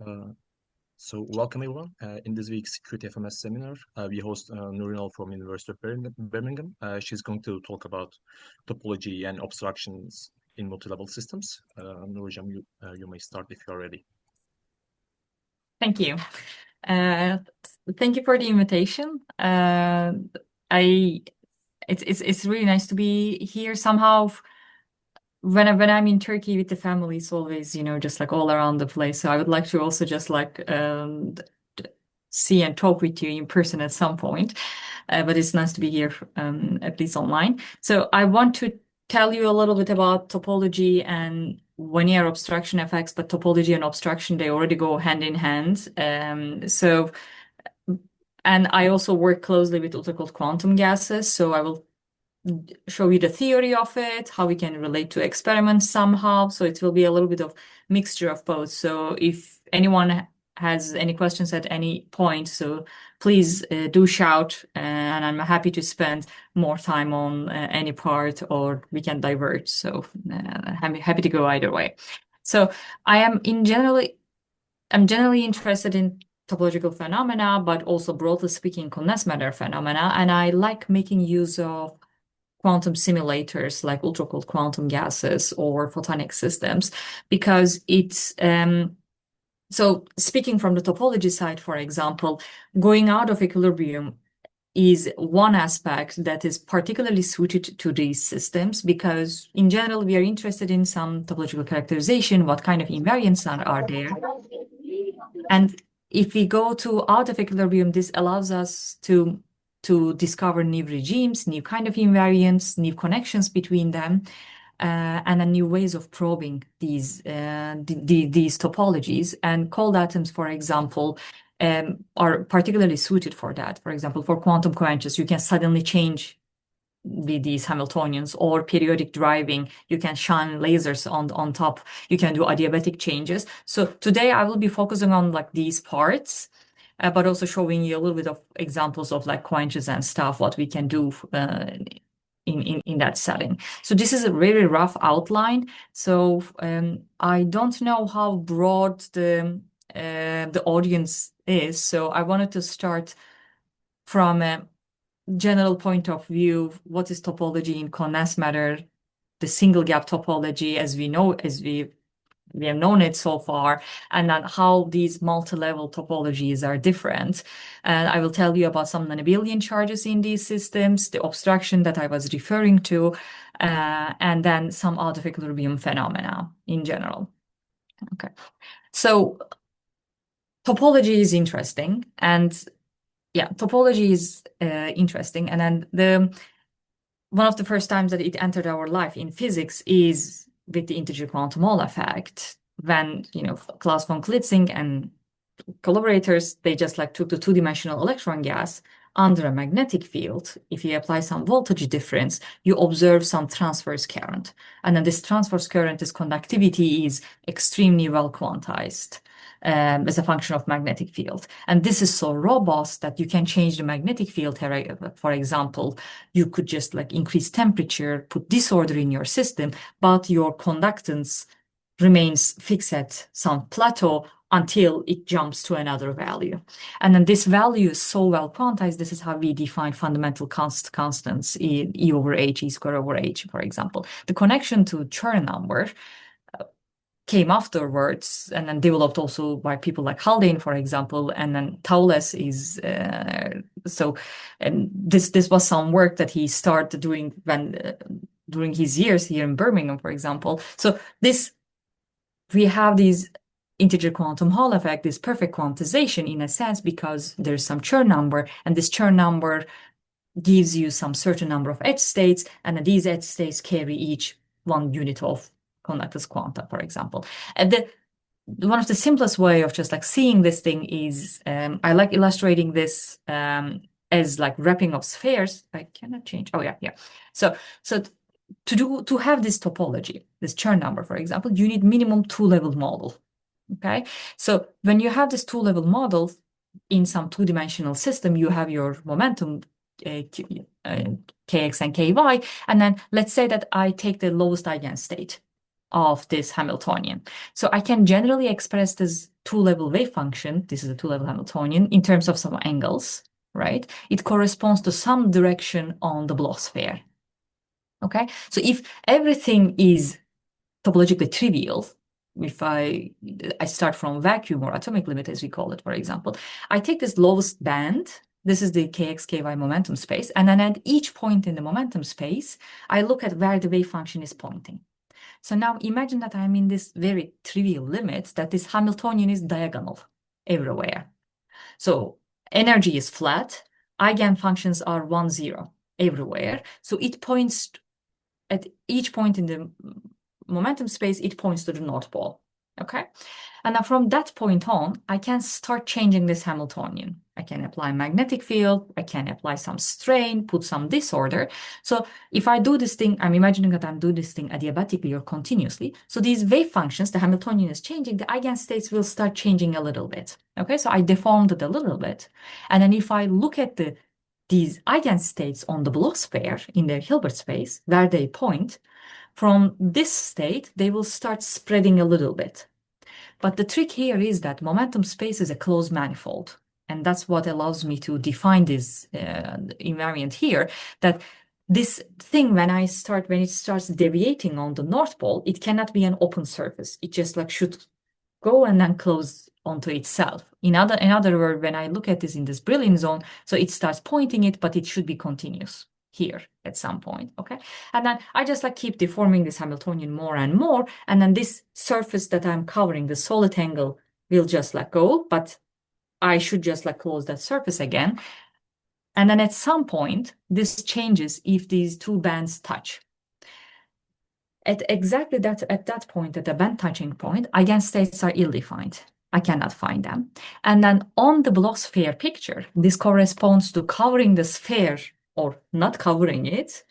Uh, Welcome everyone. In this week's QTFMS seminar, we host Nur Ünal from University of Birmingham. She's going to talk about topology and obstructions in multi-level systems. Nur Hocam, you may start if you're ready. Thank you. Uh, Thank you for the invitation. It's really nice to be here. Somehow, when I'm in Turkey with the family, it's always just like all around the place. So I would like to also just like see and talk with you in person at some point. But it's nice to be here, at least online. So I want to tell you a little bit about topology and linear obstruction effects, but topology and obstruction, they already go hand in hand. And I also work closely with ultra-cold quantum gases. So I will show you the theory of it, how we can relate to experiments somehow. So it will be a little bit of mixture of both. So if anyone has any questions at any point, so please do shout, and I'm happy to spend more time on any part, or we can diverge. So I'm happy to go either way. So I'm generally interested in topological phenomena, but also broadly speaking, condensed matter phenomena, and I like making use of quantum simulators like ultra-cold quantum gases or photonic systems because it's so speaking from the topology side, for example, going out of equilibrium is one aspect that is particularly suited to these systems because in general we are interested in some topological characterization, what kind of invariants are there. And if we go to out of equilibrium, this allows us to discover new regimes, new kind of invariants, new connections between them, and new ways of probing these topologies. And cold atoms, for example, are particularly suited for that. For example, for quantum quenches, you can suddenly change these Hamiltonians, or periodic driving, you can shine lasers on top, you can do adiabatic changes. So today I will be focusing on like these parts, but also showing you a little bit of examples of like quenches and stuff, what we can do in that setting. So this is a very rough outline. So I don't know how broad the audience is. So I wanted to start from a general point of view. What is topology in condensed matter? The single gap topology, as we have known it so far, and then how these multi-level topologies are different. And I will tell you about some non-Abelian charges in these systems, the obstruction that I was referring to, and then some out of equilibrium phenomena in general. Okay, so topology is interesting, and yeah, topology is interesting, and then one of the first times that it entered our life in physics is with the integer quantum Hall effect, when Klaus von Klitzing and collaborators, they just like took the two-dimensional electron gas under a magnetic field. If you apply some voltage difference, you observe some transverse current, and then this transverse current, this conductivity is extremely well quantized as a function of magnetic field. And this is so robust that you can change the magnetic field. For example, you could just like increase temperature, put disorder in your system, but your conductance remains fixed at some plateau until it jumps to another value. And then this value is so well quantized. This is how we define fundamental constants, E over H, E square over H, for example. The connection to Chern number came afterwards and then developed also by people like Haldane, for example, and then Thouless is and this was some work that he started doing when during his years here in Birmingham, for example. So we have these integer quantum Hall effect, this perfect quantization in a sense, because there's some Chern number, and this Chern number gives you some certain number of edge states, and these edge states carry each one unit of conductance quanta, for example. And one of the simplest way of just like seeing this thing is, I like illustrating this as like wrapping of spheres. I cannot change. Oh yeah. So to have this topology, this Chern number, for example, you need minimum two-level model. Okay, so when you have this two-level model in some two-dimensional system, you have your momentum kx and ky, and then let's say that I take the lowest eigenstate of this Hamiltonian. So I can generally express this two-level wave function, this is a two-level Hamiltonian, in terms of some angles, right? It corresponds to some direction on the Bloch sphere. Okay, so if everything is topologically trivial, if I start from vacuum or atomic limit, as we call it, for example, I take this lowest band. This is the kx, ky momentum space. And then at each point in the momentum space, I look at where the wave function is pointing. So now imagine that I'm in this very trivial limit, that this Hamiltonian is diagonal everywhere. So energy is flat, eigenfunctions are 1, 0 everywhere. So it points at each point in the momentum space, it points to the North Pole, okay? And now from that point on, I can start changing this Hamiltonian. I can apply magnetic field, I can apply some strain, put some disorder. So if I do this thing, I'm imagining that I'm doing this thing adiabatically or continuously. So these wave functions, the Hamiltonian is changing, the eigenstates will start changing a little bit, okay? So I deformed it a little bit. And then if I look at these eigenstates on the Bloch sphere in their Hilbert space, where they point, from this state, they will start spreading a little bit. But the trick here is that momentum space is a closed manifold. And that's what allows me to define this invariant here, that this thing, when it starts deviating on the North Pole, it cannot be an open surface. It just like should go and then close onto itself. In other words, when I look at this in this Brillouin zone, so it starts pointing it, but it should be continuous here at some point, okay? And then I just like keep deforming this Hamiltonian more and more, and then this surface that I'm covering, the solid angle, will just like go, but I should just like close that surface again. And then at some point, this changes if these two bands touch. At exactly at that point, at the band touching point, eigenstates are ill-defined. I cannot find them. And then on the Bloch sphere picture, this corresponds to covering the sphere or not covering it,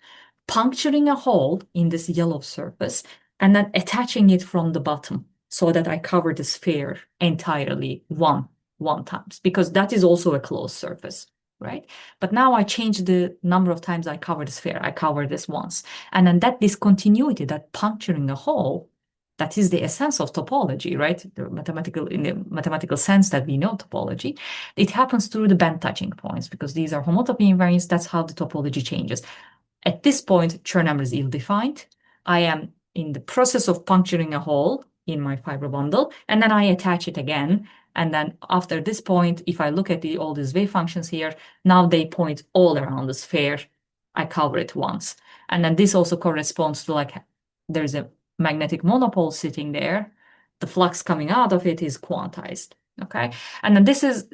puncturing a hole in this yellow surface, and then attaching it from the bottom so that I cover the sphere entirely one times, because that is also a closed surface, right? But now I change the number of times I cover the sphere. I cover this once. And then that discontinuity, that puncturing a hole, that is the essence of topology, right? In the mathematical sense that we know topology, it happens through the band touching points, because these are homotopy invariants. That's how the topology changes. At this point, Chern number is ill-defined. I am in the process of puncturing a hole in my fiber bundle, and then I attach it again. And then after this point, if I look at all these wave functions here, now they point all around the sphere. I cover it once. And then this also corresponds to like, there's a magnetic monopole sitting there. The flux coming out of it is quantized, okay? And then this is,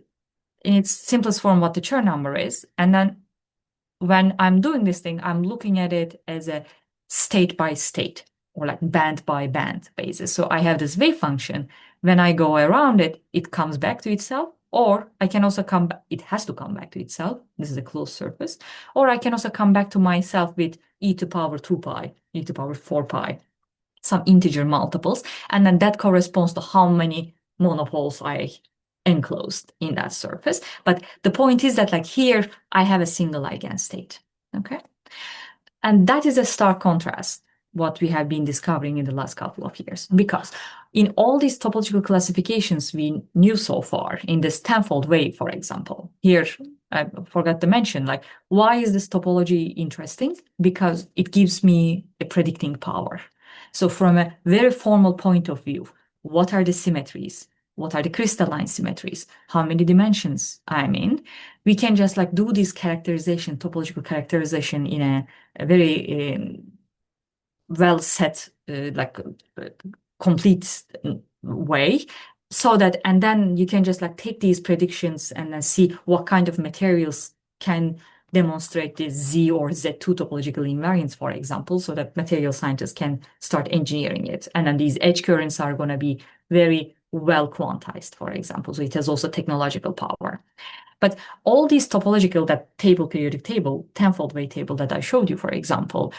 in its simplest form, what the Chern number is. And then when I'm doing this thing, I'm looking at it as a state by state or like band by band basis. So I have this wave function. When I go around it, it comes back to itself, or I can also come back, it has to come back to itself. This is a closed surface. Or I can also come back to myself with e to power 2 pi, e to power 4 pi, some integer multiples. And then that corresponds to how many monopoles I enclosed in that surface. But the point is that like here, I have a single eigenstate, okay? And that is a stark contrast, what we have been discovering in the last couple of years, because in all these topological classifications we knew so far, in this tenfold wave, for example, here, I forgot to mention, like, why is this topology interesting? Because it gives me a predicting power. So from a very formal point of view, what are the symmetries? What are the crystalline symmetries? How many dimensions I'm in? We can just like do this characterization, topological characterization in a very well set, complete way. So that, and then you can just like take these predictions and then see what kind of materials can demonstrate the Z or Z2 topological invariants, for example, so that material scientists can start engineering it. And then these edge currents are going to be very well quantized, for example. So it has also technological power. But all these topological, that table, periodic table, tenfold wave table that I showed you, for example,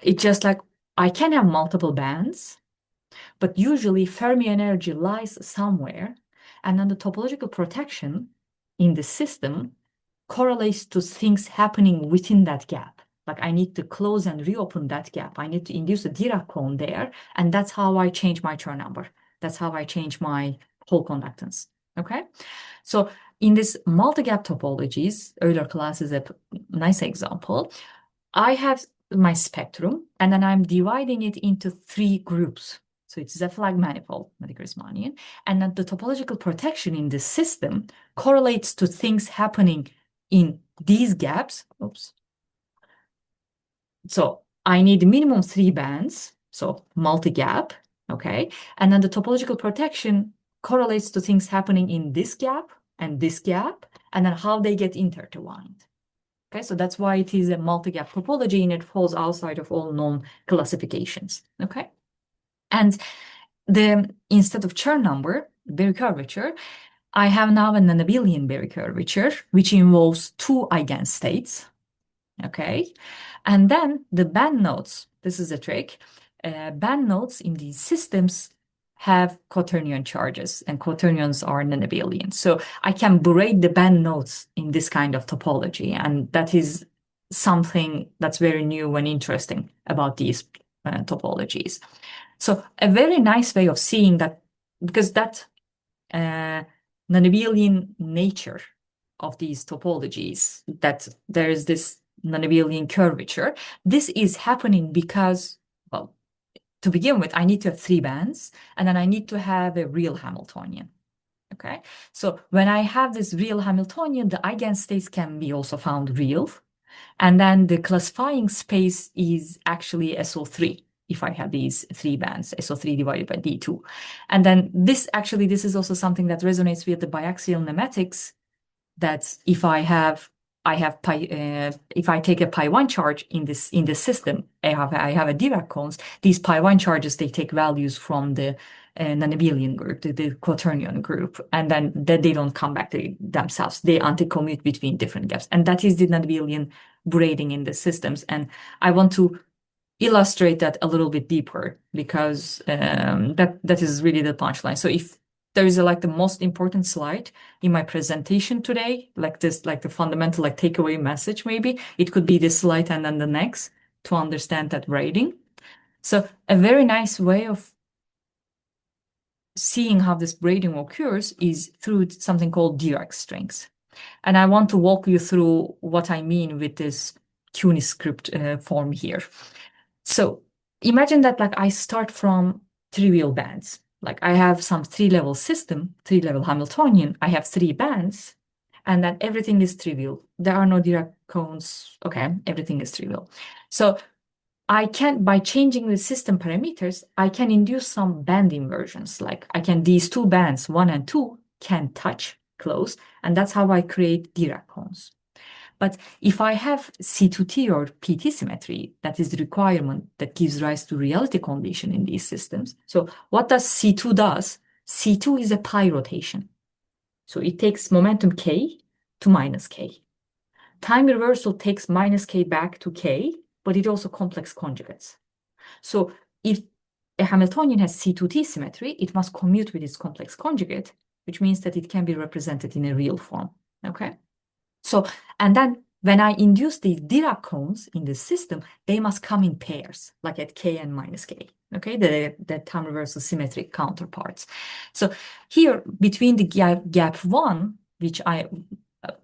it's just like I can have multiple bands, but usually Fermi energy lies somewhere, and then the topological protection in the system correlates to things happening within that gap. Like I need to close and reopen that gap. I need to induce a Dirac cone there, and that's how I change my Chern number. That's how I change my hole conductance. Okay, so in this multi-gap topologies, Euler class is a nice example. I have my spectrum, and then I'm dividing it into 3 groups. So it's a flag manifold, Riemannian, and then the topological protection in this system correlates to things happening in these gaps. Oops. So I need minimum 3 bands, so multi-gap, okay? And then the topological protection correlates to things happening in this gap, and then how they get intertwined. Okay, so that's why it is a multi-gap topology and it falls outside of all known classifications. Okay, and instead of Chern number, Berry curvature, I have now a non-Abelian Berry curvature, which involves 2 eigenstates. Okay, and then the band nodes. This is a trick. Band nodes in these systems have quaternion charges, and quaternions are non-Abelian. So I can braid the band nodes in this kind of topology, and that is something that's very new and interesting about these topologies. So a very nice way of seeing that, because that non-Abelian nature of these topologies, that there is this non-Abelian curvature, this is happening because, well, to begin with, I need to have 3 bands, and then I need to have a real Hamiltonian. Okay, so when I have this real Hamiltonian, the eigenstates can be also found real, and then the classifying space is actually SO3 if I have these 3 bands, SO3 divided by D2. And then this is also something that resonates with the biaxial nematics, that if I take a pi1 charge in this system, I have a Dirac cones. These pi1 charges, they take values from the non-Abelian group, the quaternion group, and then they don't come back to themselves. They anticommute between different gaps, and that is the non-Abelian braiding in the systems. And I want to illustrate that a little bit deeper, because that is really the punchline. So if there is like the most important slide in my presentation today, like this, like the fundamental takeaway message, maybe it could be this slide and then the next to understand that braiding. So a very nice way of seeing how this braiding occurs is through something called Dirac strings. And I want to walk you through what I mean with this CUNY script form here. So imagine that I start from trivial bands. Like I have some 3-level system, 3-level Hamiltonian. I have 3 bands, and then everything is trivial. There are no Dirac cones. Okay, everything is trivial. So I can, by changing the system parameters, I can induce some band inversions. Like these 2 bands, 1 and 2, can touch close, and that's how I create Dirac cones. But if I have C2T or PT symmetry, that is the requirement that gives rise to reality condition in these systems. So what does C2 does? C2 is a pi rotation. So it takes momentum k to minus k. Time reversal takes minus k back to k, but it also complex conjugates. So if a Hamiltonian has C2T symmetry, it must commute with its complex conjugate, which means that it can be represented in a real form. Okay? So, and then when I induce these Dirac cones in the system, they must come in pairs, like at k and minus k, okay? The time reversal symmetric counterparts. So here, between the gap 1,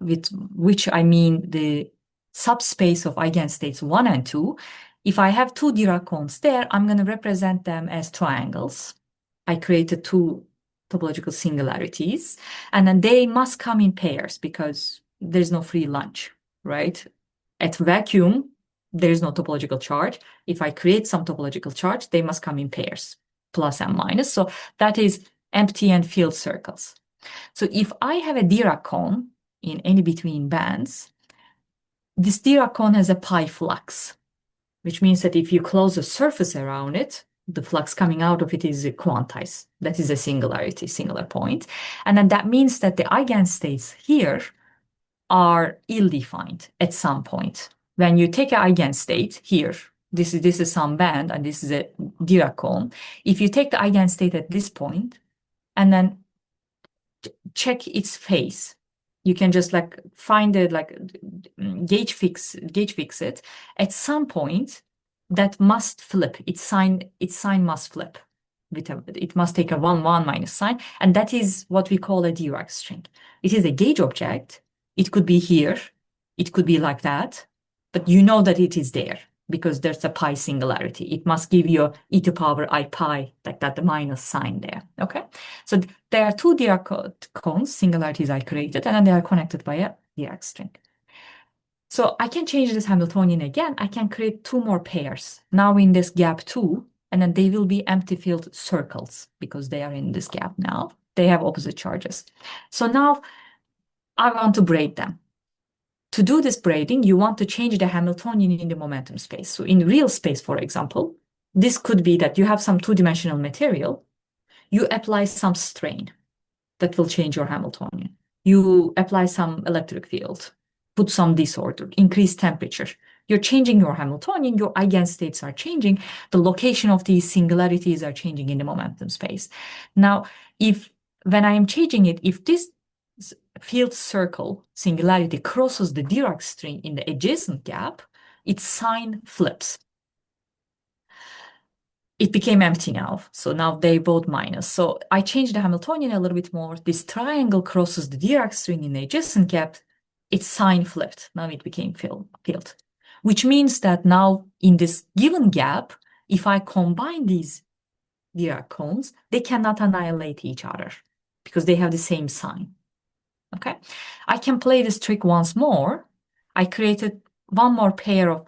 with which I mean the subspace of eigenstates 1 and 2, if I have 2 Dirac cones there, I'm going to represent them as triangles. I created 2 topological singularities, and then they must come in pairs because there's no free lunch, right? At vacuum, there is no topological charge. If I create some topological charge, they must come in pairs, plus and minus. So that is empty and filled circles. So if I have a Dirac cone in any between bands, this Dirac cone has a pi flux, which means that if you close a surface around it, the flux coming out of it is quantized. That is a singularity, singular point. And then that means that the eigenstates here are ill-defined at some point. When you take an eigenstate here, this is some band, and this is a Dirac cone. If you take the eigenstate at this point, and then check its phase, You can just like find it, like gauge fix it. At some point, that must flip. Its sign must flip. It must take a 1, 1 minus sign, and that is what we call a Dirac string. It is a gauge object. It could be here. It could be like that, but you know that it is there because there's a pi singularity. It must give you e to power I pi, like that, the minus sign there. Okay, so there are two Dirac cones, singularities I created, and then they are connected by a Dirac string. So I can change this Hamiltonian again. I can create two more pairs now in this gap 2, and then they will be empty field circles because they are in this gap now. They have opposite charges. So now I want to braid them. To do this braiding, you want to change the Hamiltonian in the momentum space. So in real space, for example, this could be that you have some two-dimensional material. You apply some strain that will change your Hamiltonian. You apply some electric field, put some disorder, increase temperature. You're changing your Hamiltonian, your eigenstates are changing, the location of these singularities are changing in the momentum space. Now, when I am changing it, if this field circle singularity crosses the Dirac string in the adjacent gap, its sign flips. It became empty now. So now they both minus. So I changed the Hamiltonian a little bit more. This triangle crosses the Dirac string in the adjacent gap. Its sign flipped. Now it became filled, which means that now in this given gap, if I combine these Dirac cones, they cannot annihilate each other because they have the same sign. Okay, I can play this trick once more. I created one more pair of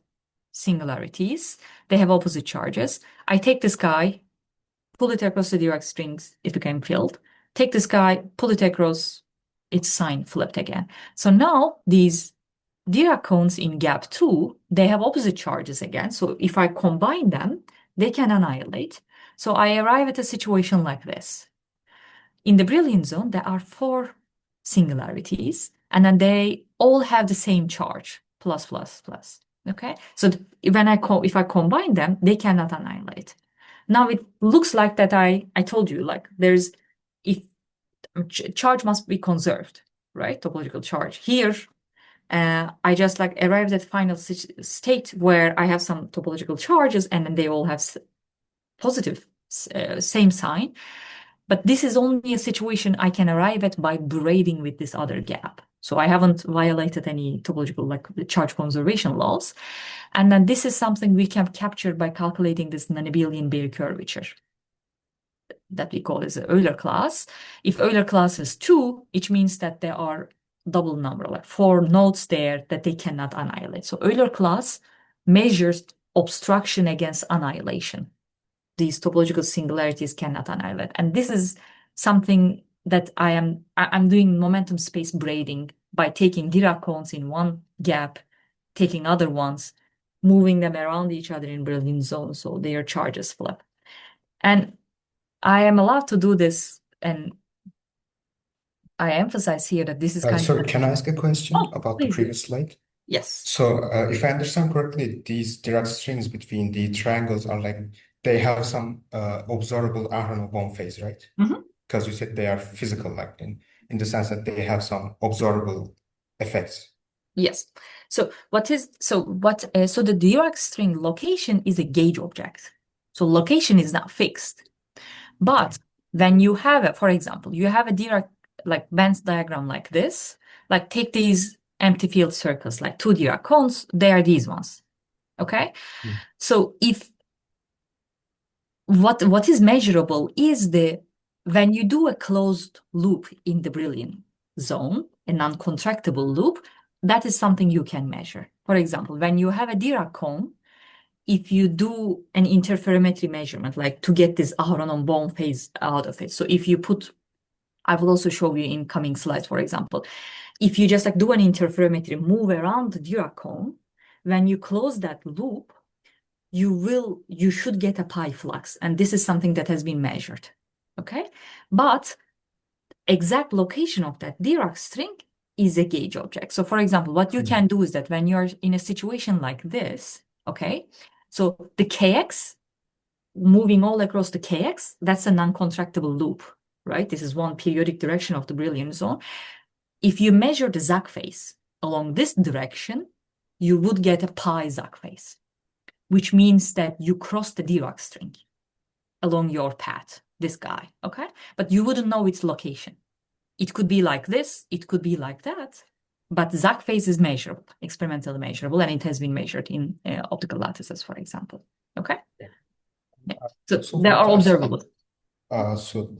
singularities. They have opposite charges. I take this guy, pull it across the Dirac strings, it became filled. Take this guy, pull it across, its sign flipped again. So now these Dirac cones in gap 2, they have opposite charges again. So if I combine them, they can annihilate. So I arrive at a situation like this. In the Brillouin zone, there are 4 singularities, and then they all have the same charge, plus, plus, plus. Okay, so if I combine them, they cannot annihilate. Now it looks like that I told you, like if charge must be conserved, right? Topological charge. Here, I just like arrived at final state where I have some topological charges, and then they all have positive same sign. But this is only a situation I can arrive at by braiding with this other gap. So I haven't violated any topological like charge conservation laws. And then this is something we can capture by calculating this non-Abelian Berry curvature that we call as an Euler class. If Euler class is 2, it means that there are double number, like 4 nodes there that they cannot annihilate. So Euler class measures obstruction against annihilation. These topological singularities cannot annihilate. And this is something that I'm doing momentum space braiding by taking Dirac cones in one gap, taking other ones, moving them around each other in Brillouin zone so their charges flip. And I am allowed to do this, and I emphasize here that this is kind Sorry, of... can I ask a question about the please. previous slide? Yes. So if I understand correctly, these Dirac strings between the triangles are like, they have some observable Aharonov phase, right? Because you said they are physical, like in the sense that they have some observable effects. Yes. So the Dirac string location is a gauge object. So location is not fixed. But when you have for example, you have a Dirac like Venn diagram like this, like take these empty field circles, like 2 Dirac cones, they are these ones. Okay? So if what is measurable is when you do a closed loop in the Brillouin zone, a non-contractible loop, that is something you can measure. For example, when you have a Dirac cone, if you do an interferometry measurement, like to get this Aharonov phase out of it. So if you I will also show you in coming slides, for example, if you just like do an interferometry, move around the Dirac cone, when you close that loop, you should get a pi flux, and this is something that has been measured. Okay, but exact location of that Dirac string is a gauge object. So for example, what you can do is that when you're in a situation like this, okay, so the kx moving all across the kx, that's a non-contractible loop, right? This is one periodic direction of the Brillouin zone. if you measure the Zach phase along this direction, you would get a pi Zach phase, which means that you cross the Dirac string along your path, this guy, okay? But you wouldn't know its location. It could be like this, it could be like that, but Zach phase is measurable, experimentally measurable, and it has been measured in optical lattices, for example, okay? Yeah. So they are observable. So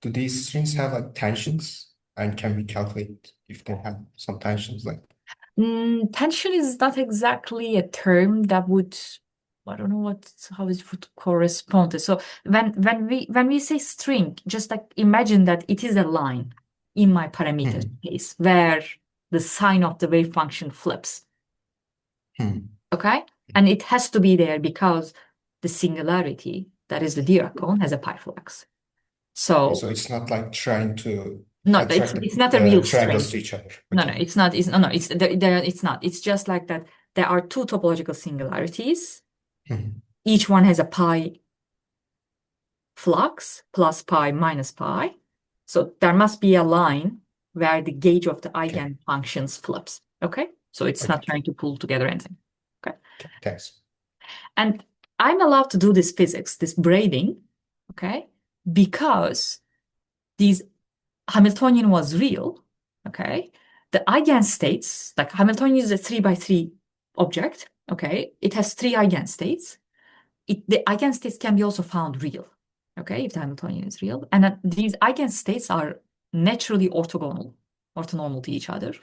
do these strings have like tensions, and can we calculate if they have some tensions like? Tension is not exactly a term that would, I don't know how it would correspond to. So when we say string, just like imagine that it is a line in my parameter space where the sign of the wave function flips. Okay? And it has to be there because the singularity, that is the Dirac cone, has a pi flux. So it's not like trying to no, attract it's not a real triangles string. to each other. No, it's not. It's it's not. It's just like that. There are two topological singularities. Each one has a pi flux plus pi minus pi. So there must be a line where the gauge of the eigenfunctions flips. Okay? So it's not trying to pull together anything. Okay? Thanks. And I'm allowed to do this physics, this braiding, okay? Because these Hamiltonian was real, okay? The eigenstates, like Hamiltonian is a 3x3 object, okay? It has 3 eigenstates. The eigenstates can be also found real, okay? If the Hamiltonian is real. And these eigenstates are naturally orthonormal to each other.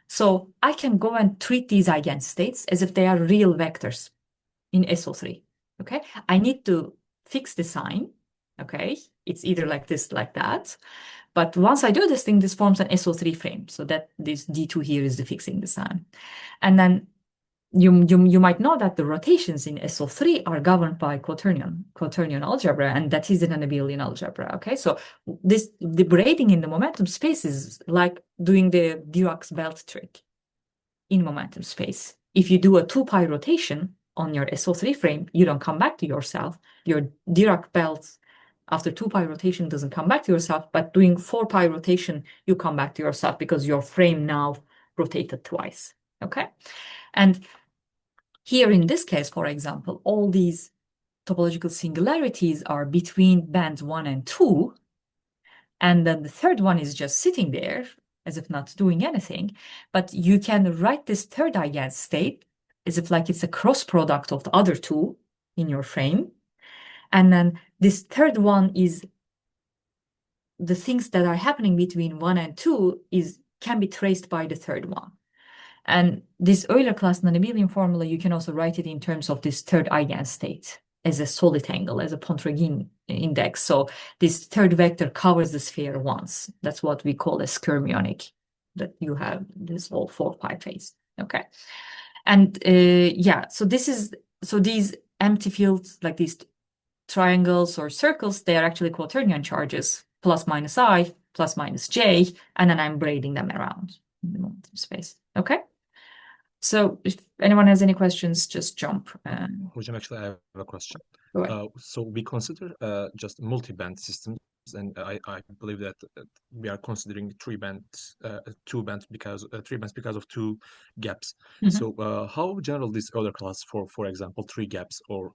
So I can go and treat these eigenstates as if they are real vectors in SO3, okay? I need to fix the sign, okay? It's either like this, like that. But once I do this thing, this forms an SO3 frame. So that this D2 here is the fixing the sign. And then you might know that the rotations in SO3 are governed by quaternion algebra, and that is an Abelian algebra. Okay, so the braiding in the momentum space is like doing the Dirac's belt trick in momentum space. If you do a 2 pi rotation on your SO3 frame, you don't come back to yourself. Your Dirac belt after 2 pi rotation doesn't come back to yourself, but doing 4 pi rotation, you come back to yourself because your frame now rotated twice. Okay, and here in this case, for example, all these topological singularities are between bands 1 and 2, and then the third one is just sitting there as if not doing anything. But you can write this third eigenstate as if like it's a cross product of the other two in your frame. And then this third one is the things that are happening between 1 and 2 can be traced by the third one. And this Euler class non-Abelian formula, you can also write it in terms of this third eigenstate as a solid angle, as a Pontryagin index. So this third vector covers the sphere once. That's what we call a skyrmionic, that you have this whole 4 pi phase. Okay. And yeah, so these empty fields, like these triangles or circles, they are actually quaternion charges, plus minus I, plus minus J, and then I'm braiding them around in the momentum space. Okay. So if anyone has any questions, just jump. Hocam, actually, I have a question. Go ahead. So we consider just multi-band systems, and I believe that we are considering two bands because 3 bands because of 2 gaps. So how general this other class for example 3 gaps or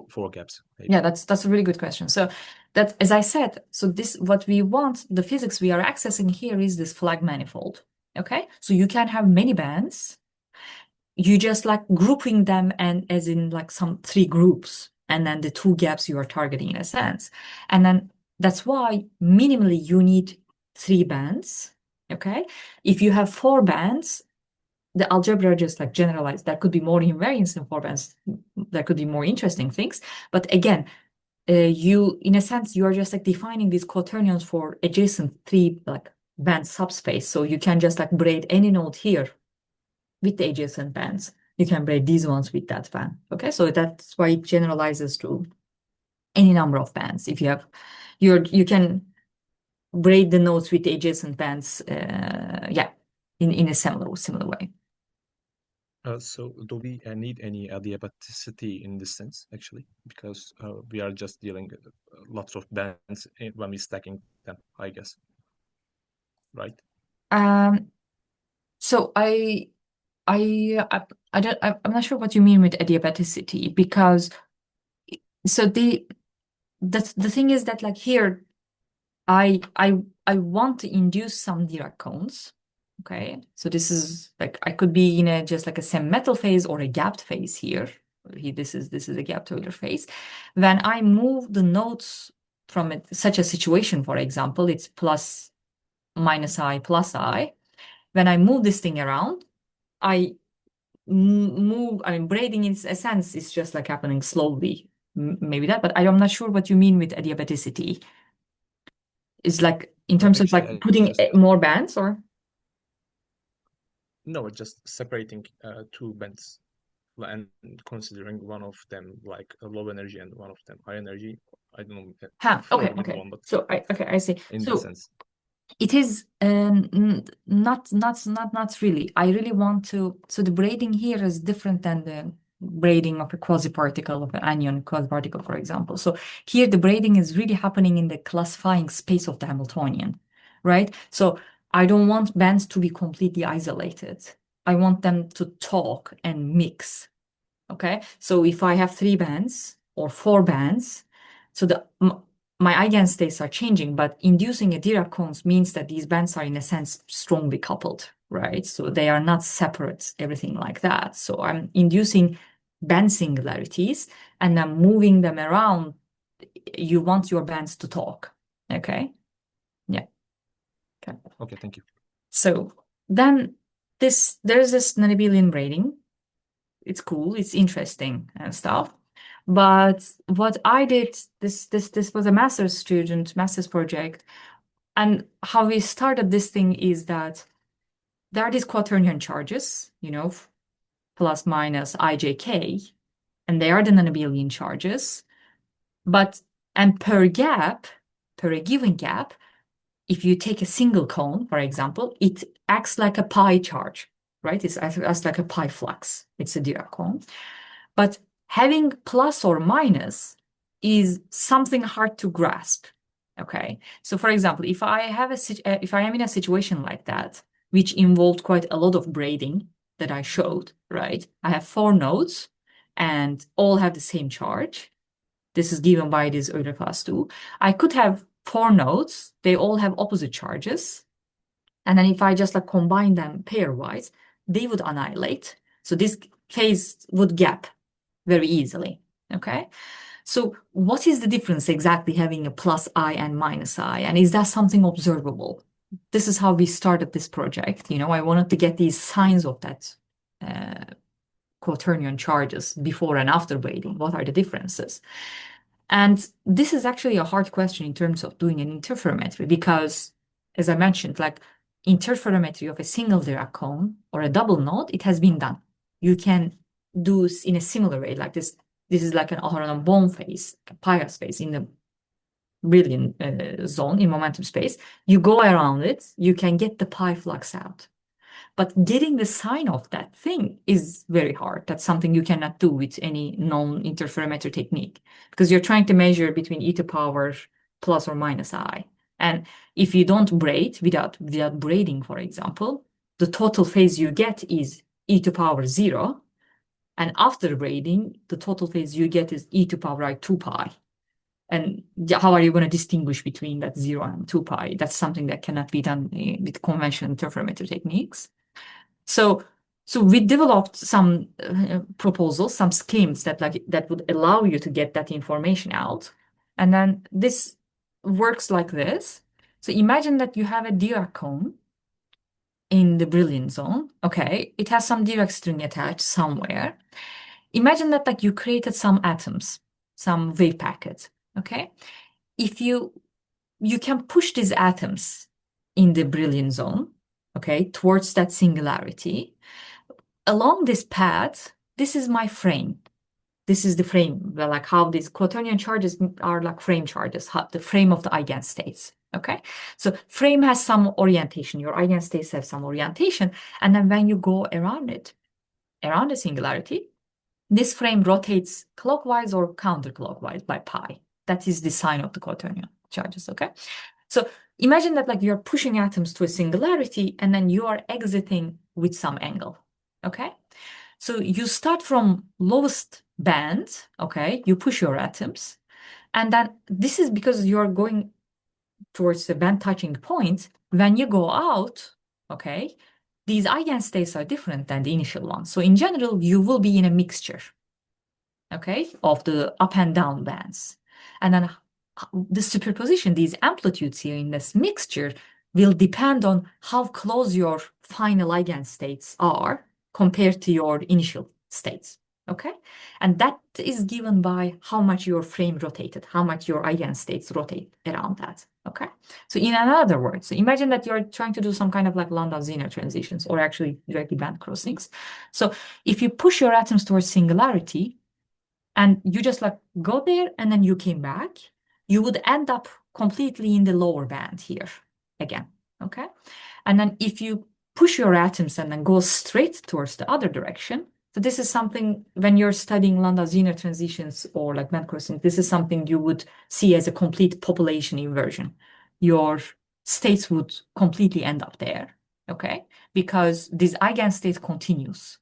4 gaps? Maybe? Yeah, that's a really good question. So that, as I said, so this what we want, the physics we are accessing here is this flag manifold. Okay, so you can have many bands. You just like grouping them and as in like some 3 groups, and then the 2 gaps you are targeting in a sense. And then that's why minimally you need 3 bands. Okay, if you have 4 bands, the algebra just like generalized. There could be more invariance in 4 bands. There could be more interesting things. But again, you in a sense you are just like defining these quaternions for adjacent 3 like band subspace. So you can just like braid any node here with the adjacent bands. You can braid these ones with that band. Okay, so that's why it generalizes to any number of bands. If you have you can braid the nodes with the adjacent bands, yeah, in a similar way. So do we need any adiabaticity in this sense, actually? Because we are just dealing with lots of bands when we're stacking them, I guess. Right? So I'm not sure what you mean with adiabaticity, because so the thing is that, like, here I want to induce some Dirac cones. Okay, so this is like, I could be in a just like a semi-metal phase or a gapped phase here. This is a gapped Euler phase. When I move the nodes from such a situation, for example, it's plus minus I plus I. When I move this thing around, I move, I mean, braiding in a sense is just like happening slowly, maybe that, but I'm not sure what you mean with adiabaticity. Is like in terms of like putting more bands, or? No, just separating two bands and considering one of them like a low energy and one of them high energy. I don't know. Okay. One, but so I see. In so that sense. It is not really. I really want to. So the braiding here is different than the braiding of a quasi-particle, of an anion quasi-particle, for example. So here the braiding is really happening in the classifying space of the Hamiltonian, right? So I don't want bands to be completely isolated. I want them to talk and mix. Okay, so if I have 3 bands or 4 bands, so my eigenstates are changing, but inducing a Dirac cones means that these bands are in a sense strongly coupled, right? So they are not separate, everything like that. So I'm inducing band singularities and then moving them around. You want your bands to talk, okay? Yeah. Okay. Okay, thank you. So then there's this non-Abelian braiding. It's cool, it's interesting and stuff. But what I did, this was a master's project, and how we started this thing is that there are these quaternion charges, plus minus ijk, and they are the non-Abelian charges. And per a given gap, if you take a single cone, for example, it acts like a pi charge, right? It acts like a pi flux. It's a Dirac cone. But having plus or minus is something hard to grasp. Okay. So for example, if I am in a situation like that, which involved quite a lot of braiding that I showed, right? I have 4 nodes and all have the same charge. This is given by this Euler class 2. I could have 4 nodes, they all have opposite charges. And then if I just like combine them pairwise, they would annihilate. So this phase would gap very easily, okay? So what is the difference exactly having a plus I and minus I? And is that something observable? This is how we started this project. I wanted to get these signs of that quaternion charges before and after braiding. What are the differences? And this is actually a hard question in terms of doing an interferometry because, as I mentioned, like interferometry of a single Dirac cone or a double node, it has been done. You can do in a similar way, like this. This is like an Aharonov bone phase, a pi space in the Brillouin zone in momentum space. You go around it, you can get the pi flux out. But getting the sign of that thing is very hard. That's something you cannot do with any non-interferometer technique because you're trying to measure between e to power plus or minus I. And if you don't braid without braiding, for example, the total phase you get is e to power 0. And after braiding, the total phase you get is e to power like 2 pi. And how are you going to distinguish between that 0 and 2 pi? That's something that cannot be done with conventional interferometer techniques. So we developed some proposals, some schemes that would allow you to get that information out. And then this works like this. So imagine that you have a Dirac cone in the Brillouin zone. Okay, it has some Dirac string attached somewhere. Imagine that you created some atoms, some wave packets. Okay, if you can push these atoms in the Brillouin zone, okay, towards that singularity. Along this path, this is my frame. This is the frame, like how these quaternion charges are like frame charges, the frame of the eigenstates. Okay, so frame has some orientation. Your eigenstates have some orientation, and then when you go around it, around the singularity, this frame rotates clockwise or counterclockwise by pi. That is the sign of the quaternion charges. Okay, so imagine that like you're pushing atoms to a singularity and then you are exiting with some angle, okay? So you start from lowest band, okay? You push your atoms, and then this is because you're going towards the band touching point. When you go out, okay, these eigenstates are different than the initial ones. So in general, you will be in a mixture, okay, of the up and down bands. And then the superposition, these amplitudes here in this mixture will depend on how close your final eigenstates are compared to your initial states, okay? And that is given by how much your frame rotated, how much your eigenstates rotate around that, okay? So in other words, so imagine that you're trying to do some kind of like Landau-Zener transitions or actually directly band crossings. So if you push your atoms towards singularity, and you just like go there and then you came back, you would end up completely in the lower band here again, okay? And then if you push your atoms and then go straight towards the other direction, so this is something when you're studying Landau-Zener transitions or like band crossing, this is something you would see as a complete population inversion. Your states would completely end up there, okay? Because this eigenstate continues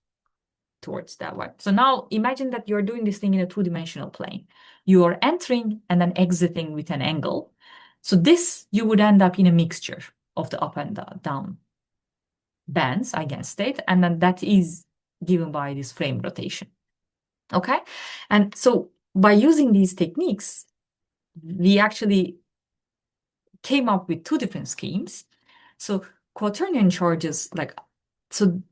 towards that way. So now imagine that you're doing this thing in a two-dimensional plane. You are entering and then exiting with an angle. So this, you would end up in a mixture of the up and down bands, eigenstate, and then that is given by this frame rotation. Okay? And so by using these techniques, we actually came up with two different schemes. So quaternion charges, like, so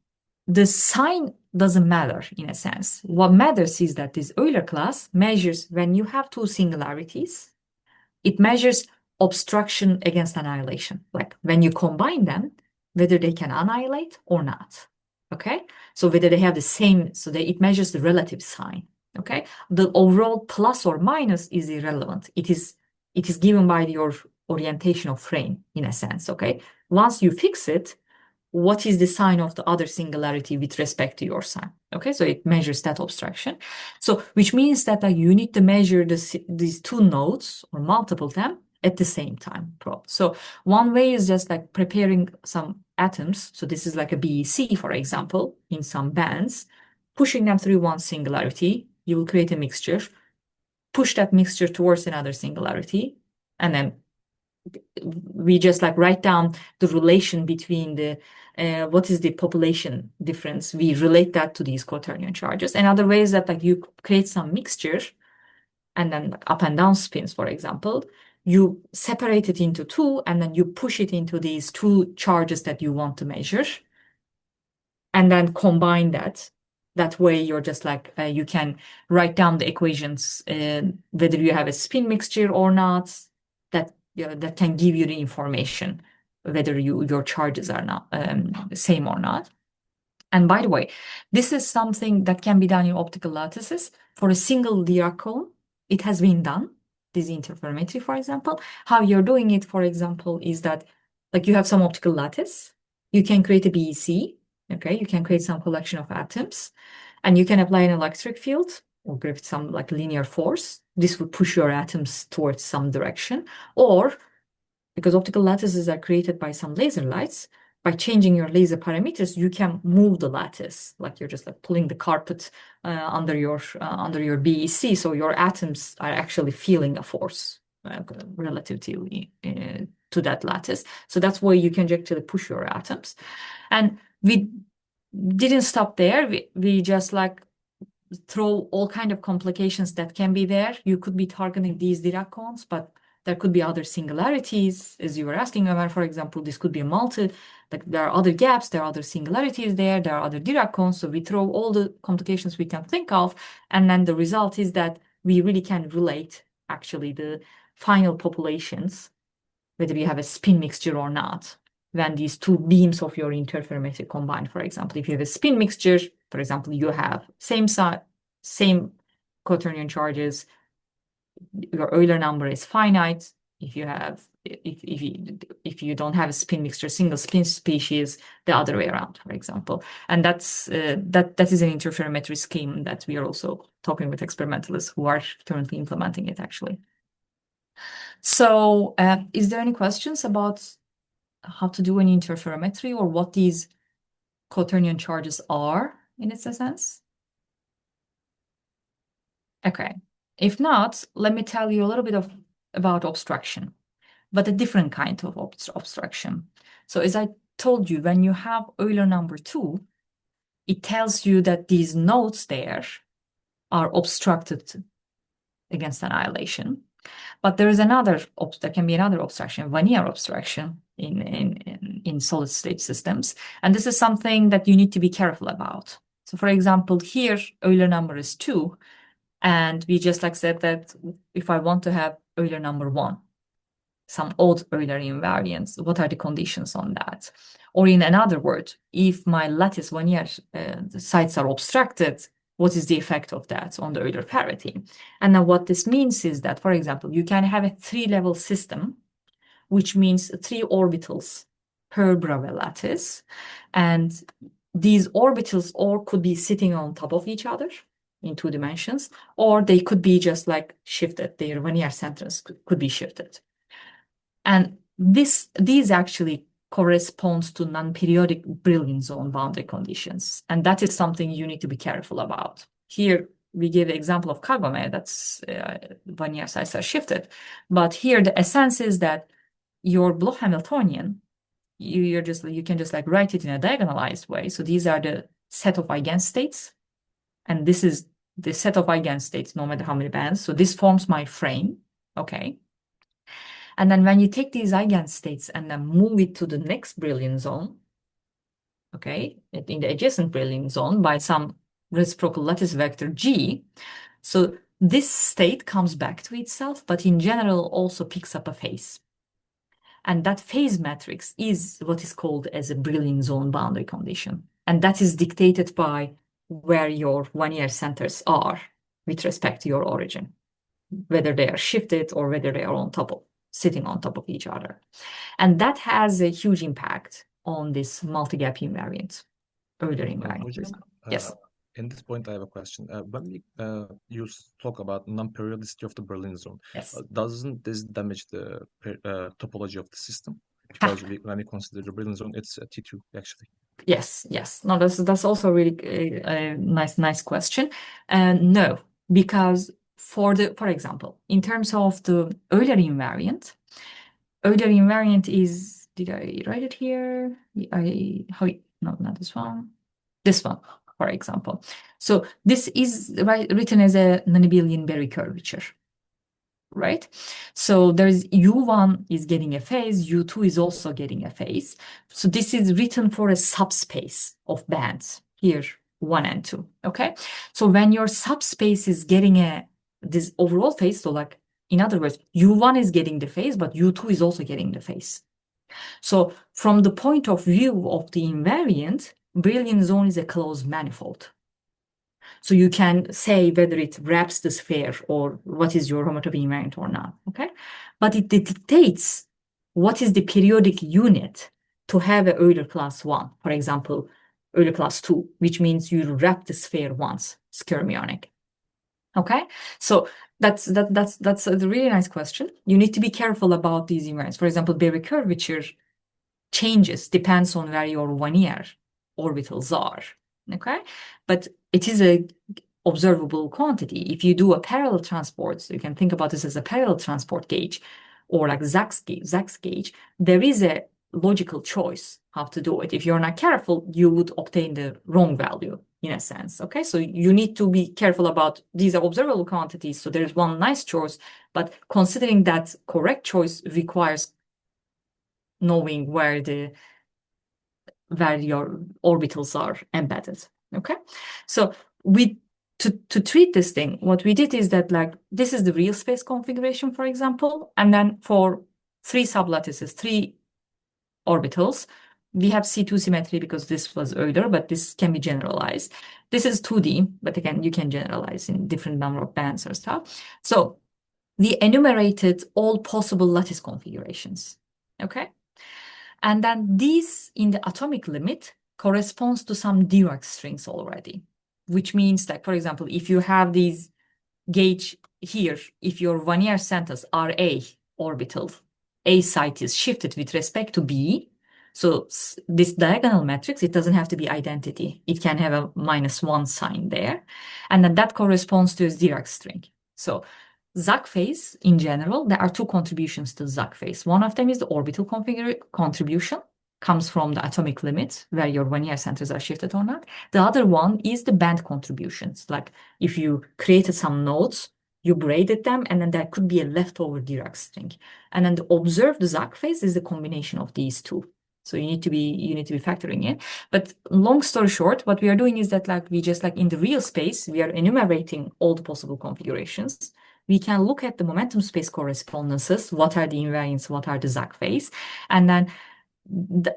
the sign doesn't matter in a sense. What matters is that this Euler class measures when you have two singularities, it measures obstruction against annihilation. Like when you combine them, whether they can annihilate or not. Okay? So whether they have the same, so it measures the relative sign. Okay? The overall plus or minus is irrelevant. It is given by your orientation of frame in a sense. Okay? Once you fix it, what is the sign of the other singularity with respect to your sign? Okay, so it measures that obstruction. So which means that like, you need to measure these two nodes or multiple them at the same time. So one way is just like preparing some atoms. So this is like a BEC, for example, in some bands, pushing them through one singularity. You will create a mixture, push that mixture towards another singularity, and then we just like write down the relation between the what is the population difference. We relate that to these quaternion charges. Another way is that like you create some mixture and then like up and down spins, for example, you separate it into two and then you push it into these two charges that you want to measure and then combine that. That way you're just like, you can write down the equations, whether you have a spin mixture or not, that can give you the information whether your charges are not same or not. And by the way, this is something that can be done in optical lattices. For a single Dirac cone, it has been done, this interferometry, for example. How you're doing it, for example, is that like you have some optical lattice, you can create a BEC, okay? You can create some collection of atoms, and you can apply an electric field or give some like linear force. This would push your atoms towards some direction. Or, because optical lattices are created by some laser lights, by changing your laser parameters, you can move the lattice, like you're just like pulling the carpet under your BEC, so your atoms are actually feeling a force relative to that lattice. So that's why you can actually push your atoms. And we didn't stop there. We just like throw all kind of complications that can be there. You could be targeting these Dirac cones, but there could be other singularities, as you were asking about. For example, this could be a like there are other gaps, there are other singularities there are other Dirac cones. So we throw all the complications we can think of, and then the result is that we really can relate actually the final populations, whether you have a spin mixture or not, when these two beams of your interferometry combine. For example, if you have a spin mixture, for example, you have same quaternion charges, your Euler number is finite. If you don't have a spin mixture, single spin species, the other way around, for example. And that is an interferometry scheme that we are also talking with experimentalists who are currently implementing it, actually. So is there any questions about how to do an interferometry or what these quaternion charges are in its essence? Okay. If not, let me tell you a little bit about obstruction, but a different kind of obstruction. So as I told you, when you have Euler number 2, it tells you that these nodes there are obstructed against annihilation. But there is another, there can be another obstruction, linear obstruction in solid state systems. And this is something that you need to be careful about. So for example, here, Euler number is 2. And we just like said that if I want to have Euler number 1, some odd Euler invariants, what are the conditions on that? Or in another word, if my lattice linear sites are obstructed, what is the effect of that on the Euler parity? And now what this means is that, for example, you can have a 3-level system, which means 3 orbitals per Bravais lattice. And these orbitals all could be sitting on top of each other in 2 dimensions, or they could be just like shifted. Their linear centers could be shifted. And these actually corresponds to non-periodic Brillouin zone boundary conditions. And that is something you need to be careful about. Here, we give the example of Kagome, that's linear sites are shifted. But here, the essence is that your Bloch Hamiltonian, you can just like write it in a diagonalized way. So these are the set of eigenstates. And this is the set of eigenstates, no matter how many bands. So this forms my frame, okay? And then when you take these eigenstates and then move it to the next Brillouin zone, okay, in the adjacent Brillouin zone by some reciprocal lattice vector G, so this state comes back to itself, but in general also picks up a phase. And that phase matrix is what is called as a Brillouin zone boundary condition. And that is dictated by where your linear centers are with respect to your origin, whether they are shifted or whether they are sitting on top of each other. And that has a huge impact on this multi-gap invariant, Euler invariant. Yes. In this point, I have a question. When you talk about non-periodicity of the Brillouin zone, yes. Doesn't this damage the topology of the system? Because when we consider the Brillouin zone, it's a T2 actually. Yes, yes. No, that's also really a nice question. No, because for example, in terms of the Euler invariant is, did I write it here? No, not this one. This one, for example. So this is written as a non-Abelian Berry curvature, right? So there's U1 is getting a phase, U2 is also getting a phase. So this is written for a subspace of bands here, 1 and 2, okay? So when your subspace is getting this overall phase, so like, in other words, U1 is getting the phase, but U2 is also getting the phase. So from the point of view of the invariant, Brillouin zone is a closed manifold. So you can say whether it wraps the sphere or what is your homotopy invariant or not, okay? But it dictates what is the periodic unit to have a Euler class 1, for example, Euler class 2, which means you wrap the sphere once, skyrmionic, okay? So that's a really nice question. You need to be careful about these invariants. For example, Berry curvature changes, depends on where your linear orbitals are, okay? But it is a observable quantity. If you do a parallel transport, so you can think about this as a parallel transport gauge or like Zach's gauge, there is a logical choice how to do it. If you're not careful, you would obtain the wrong value in a sense, okay? So you need to be careful about these are observable quantities, so there's one nice choice, but considering that correct choice requires knowing where your orbitals are embedded, okay? So to treat this thing, what we did is that like, this is the real space configuration, for example, and then for 3 sublattices, 3 orbitals, we have C2 symmetry because this was Euler, but this can be generalized. This is 2D, but again, you can generalize in different number of bands or stuff. So we enumerated all possible lattice configurations, okay? And then these in the atomic limit corresponds to some Dirac strings already, which means that, for example, if you have these gauge here, if your linear centers are A orbital A site is shifted with respect to B. So this diagonal matrix, it doesn't have to be identity. It can have a -1 sign there. And then that corresponds to a Dirac string. So Zach phase, in general, there are two contributions to Zach phase. One of them is the orbital contribution, comes from the atomic limit, where your Wannier centers are shifted or not. The other one is the band contributions. Like if you created some nodes, you braided them, and then there could be a leftover Dirac string. And then the observed Zach phase is the combination of these two. So you need to be factoring in. But long story short, what we are doing is that we just in the real space, we are enumerating all the possible configurations. We can look at the momentum space correspondences. What are the invariants? What are the Zach phase? And then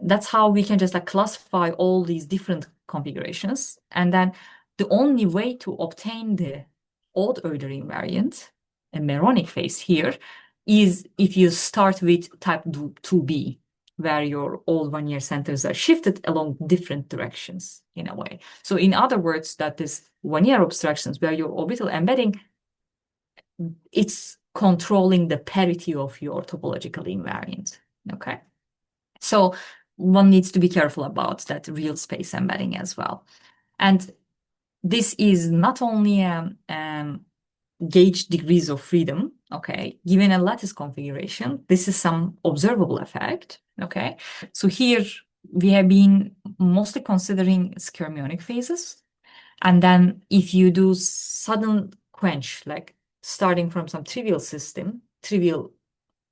that's how we can just classify all these different configurations. And then the only way to obtain the odd Euler invariant, a Meronic phase here, is if you start with type 2b, where your all Wannier centers are shifted along different directions in a way. So in other words, that is Wannier obstructions, where your orbital embedding, it's controlling the parity of your topological invariant, okay? So one needs to be careful about that real space embedding as well. And this is not only gauge degrees of freedom, okay? Given a lattice configuration, this is some observable effect, okay? So here we have been mostly considering skyrmionic phases. And then if you do sudden quench, like starting from some trivial system, trivial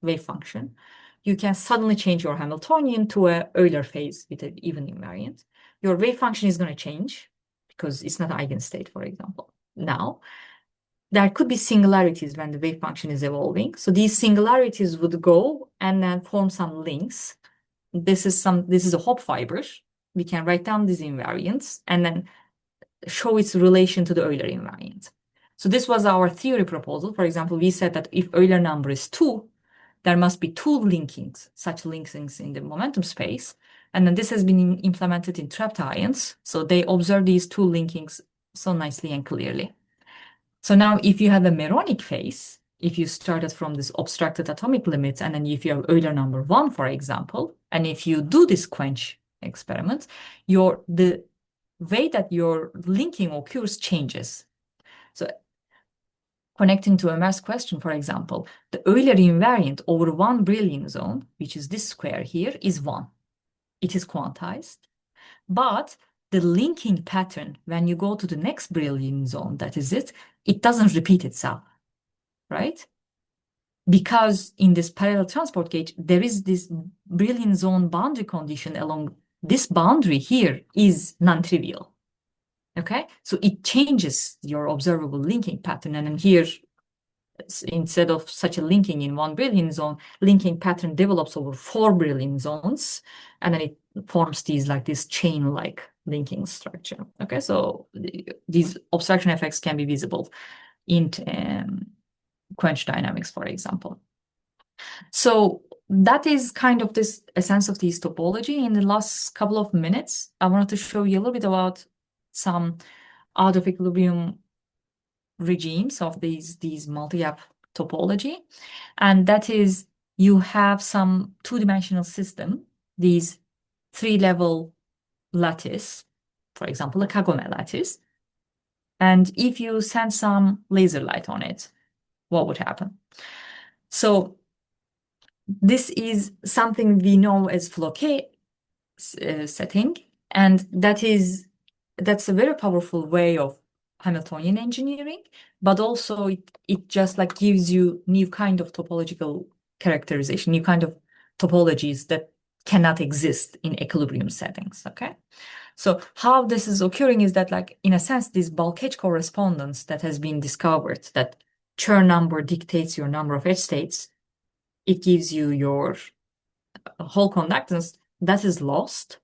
wave function, you can suddenly change your Hamiltonian to a Euler phase with an even invariant. Your wave function is going to change because it's not eigenstate, for example. Now, there could be singularities when the wave function is evolving. So these singularities would go and then form some links. This is a Hopf fiber. We can write down these invariants and then show its relation to the Euler invariant. So this was our theory proposal. For example, we said that if Euler number is 2, there must be two linkings, such linkings in the momentum space. And then this has been implemented in trapped ions. So they observe these two linkings so nicely and clearly. So now if you have a Meronic phase, if you started from this obstructed atomic limits, and then if you have Euler number 1, for example, and if you do this quench experiment, the way that your linking occurs changes. So connecting to Ömer's question, for example, the Euler invariant over one Brillouin zone, which is this square here, is 1. It is quantized. But the linking pattern, when you go to the next Brillouin zone, that is it doesn't repeat itself, right? Because in this parallel transport gauge, there is this Brillouin zone boundary condition along this boundary here is non-trivial. Okay, so it changes your observable linking pattern. And then here, instead of such a linking in one Brillouin zone, linking pattern develops over 4 Brillouin zones. And then it forms this chain-like linking structure. Okay, so these obstruction effects can be visible in quench dynamics, for example. So that is kind of this essence of this topology. In the last couple of minutes, I wanted to show you a little bit about some out of equilibrium regimes of these multi-gap topology. And that is, you have some two-dimensional system, these 3-level lattice, for example, a Kagome lattice. And if you send some laser light on it, what would happen? So this is something we know as Floquet setting, and that's a very powerful way of Hamiltonian engineering, but also it just gives you new kind of topological characterization, new kind of topologies that cannot exist in equilibrium settings, okay? So how this is occurring is that in a sense, this bulk edge correspondence that has been discovered, that Chern number dictates your number of edge states, it gives you your whole conductance, that is lost.